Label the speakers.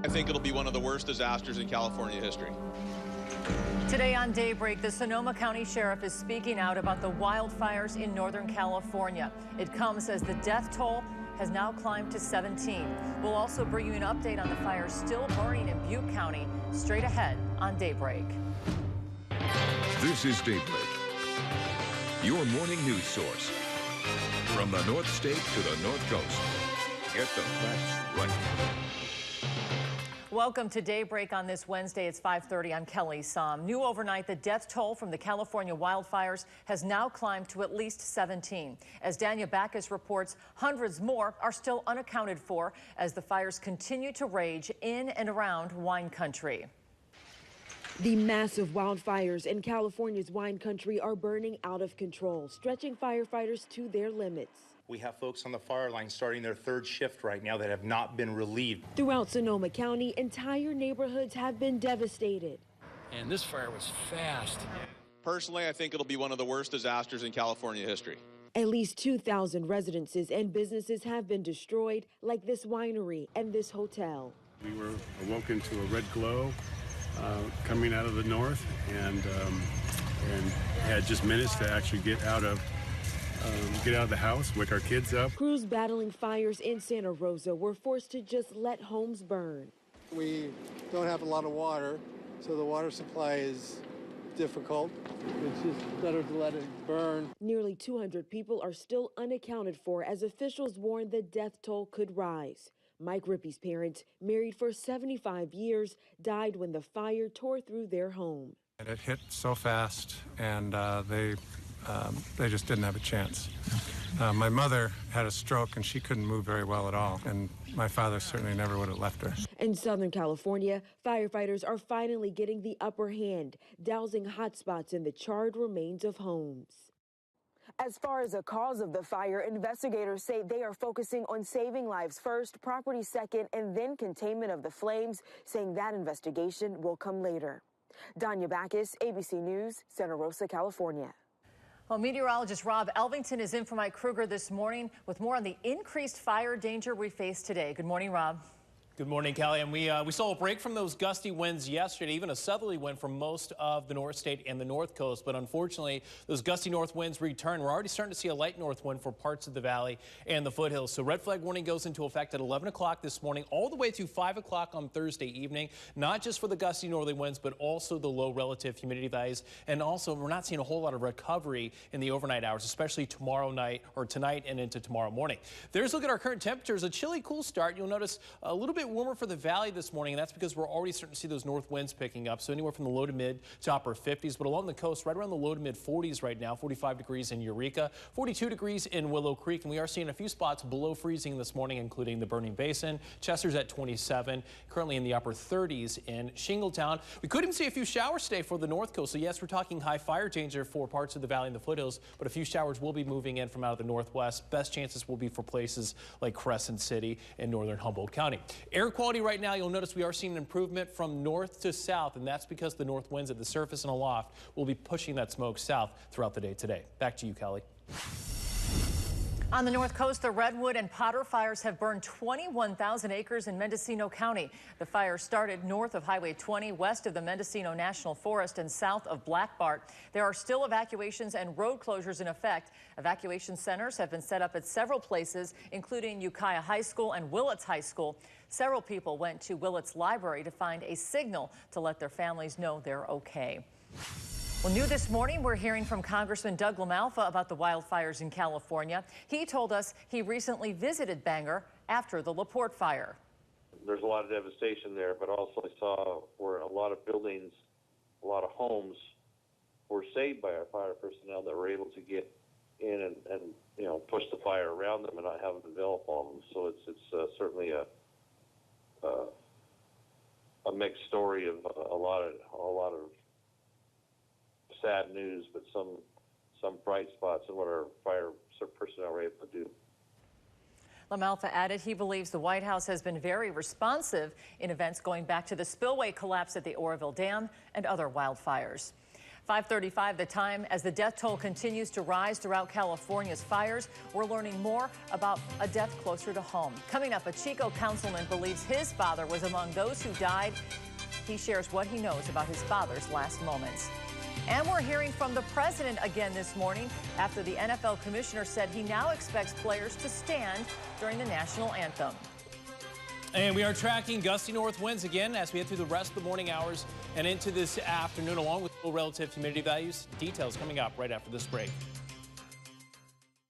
Speaker 1: I think it'll be one of the worst disasters in California history.
Speaker 2: Today on Daybreak, the Sonoma County Sheriff is speaking out about the wildfires in Northern California. It comes as the death toll has now climbed to 17. We'll also bring you an update on the fires still burning in Butte County, straight ahead on Daybreak.
Speaker 3: This is Daybreak, your morning news source. From the North State to the North Coast, get the facts right.
Speaker 2: Welcome to Daybreak on this Wednesday. It's 5:30. I'm Kelly Som. New overnight, the death toll from the California wildfires has now climbed to at least 17. As Danya Backus reports, hundreds more are still unaccounted for as the fires continue to rage in and around wine country.
Speaker 4: The massive wildfires in California's wine country are burning out of control, stretching firefighters to their limits.
Speaker 5: We have folks on the fire line starting their third shift right now that have not been relieved.
Speaker 4: Throughout Sonoma County, entire neighborhoods have been devastated.
Speaker 6: And this fire was fast.
Speaker 1: Personally, I think it'll be one of the worst disasters in California history.
Speaker 4: At least 2,000 residences and businesses have been destroyed, like this winery and this hotel.
Speaker 7: We were awoken to a red glow coming out of the north, and had just minutes to actually get out of the house, wake our kids up.
Speaker 4: Crews battling fires in Santa Rosa were forced to just let homes burn.
Speaker 8: We don't have a lot of water, so the water supply is difficult. It's just better to let it burn.
Speaker 4: Nearly 200 people are still unaccounted for as officials warn the death toll could rise. Mike Rippey's parents, married for 75 years, died when the fire tore through their home.
Speaker 9: And it hit so fast, and they just didn't have a chance. My mother had a stroke, and she couldn't move very well at all, and my father certainly never would have left her.
Speaker 4: In Southern California, firefighters are finally getting the upper hand, dousing hot spots in the charred remains of homes. As far as the cause of the fire, investigators say they are focusing on saving lives first, property second, and then containment of the flames, saying that investigation will come later. Danya Backus, ABC News, Santa Rosa, California.
Speaker 2: Well, meteorologist Rob Elvington is in for Mike Kruger this morning with more on the increased fire danger we face today. Good morning, Rob.
Speaker 10: Good morning, Kelly. And we saw a break from those gusty winds yesterday, even a southerly wind for most of the North State and the North Coast. But unfortunately, those gusty north winds return. We're already starting to see a light north wind for parts of the valley and the foothills. So red flag warning goes into effect at 11 o'clock this morning, all the way through 5 o'clock on Thursday evening, not just for the gusty northerly winds, but also the low relative humidity values. And also, we're not seeing a whole lot of recovery in the overnight hours, especially tomorrow night or tonight and into tomorrow morning. There's a look at our current temperatures. A chilly, cool start. You'll notice a little bit warmer for the valley this morning, and that's because we're already starting to see those north winds picking up. So anywhere from the low to mid to upper 50s, but along the coast, right around the low to mid 40s right now. 45 degrees in Eureka, 42 degrees in Willow Creek, and we are seeing a few spots below freezing this morning, including the Burning Basin. Chester's at 27, currently in the upper 30s in Shingletown. We could even see a few showers today for the north coast. So yes, we're talking high fire danger for parts of the valley and the foothills, but a few showers will be moving in from out of the northwest. Best chances will be for places like Crescent City and northern Humboldt County. Air quality right now, you'll notice we are seeing an improvement from north to south, and that's because the north winds at the surface and aloft will be pushing that smoke south throughout the day today. Back to you, Kelly.
Speaker 2: On the North Coast, the Redwood and Potter fires have burned 21,000 acres in Mendocino County. The fire started north of Highway 20, west of the Mendocino National Forest and south of Black Bart. There are still evacuations and road closures in effect. Evacuation centers have been set up at several places, including Ukiah High School and Willits High School. Several people went to Willits Library to find a signal to let their families know they're okay. Well, new this morning, we're hearing from Congressman Doug LaMalfa about the wildfires in California. He told us he recently visited Bangor after the LaPorte fire.
Speaker 11: There's a lot of devastation there, but also I saw where a lot of buildings, a lot of homes were saved by our fire personnel that were able to get in and you know, push the fire around them and not have them envelop on them. So it's certainly a mixed story of a lot of sad news, but some bright spots in what our fire personnel were able to do.
Speaker 2: LaMalfa added he believes the White House has been very responsive in events going back to the spillway collapse at the Oroville Dam and other wildfires. 5:35 the time. As the death toll continues to rise throughout California's fires, we're learning more about a death closer to home. Coming up, a Chico councilman believes his father was among those who died. He shares what he knows about his father's last moments. And we're hearing from the president again this morning after the NFL commissioner said he now expects players to stand during the national anthem.
Speaker 10: And we are tracking gusty north winds again as we head through the rest of the morning hours and into this afternoon, along with relative humidity values. Details coming up right after this break.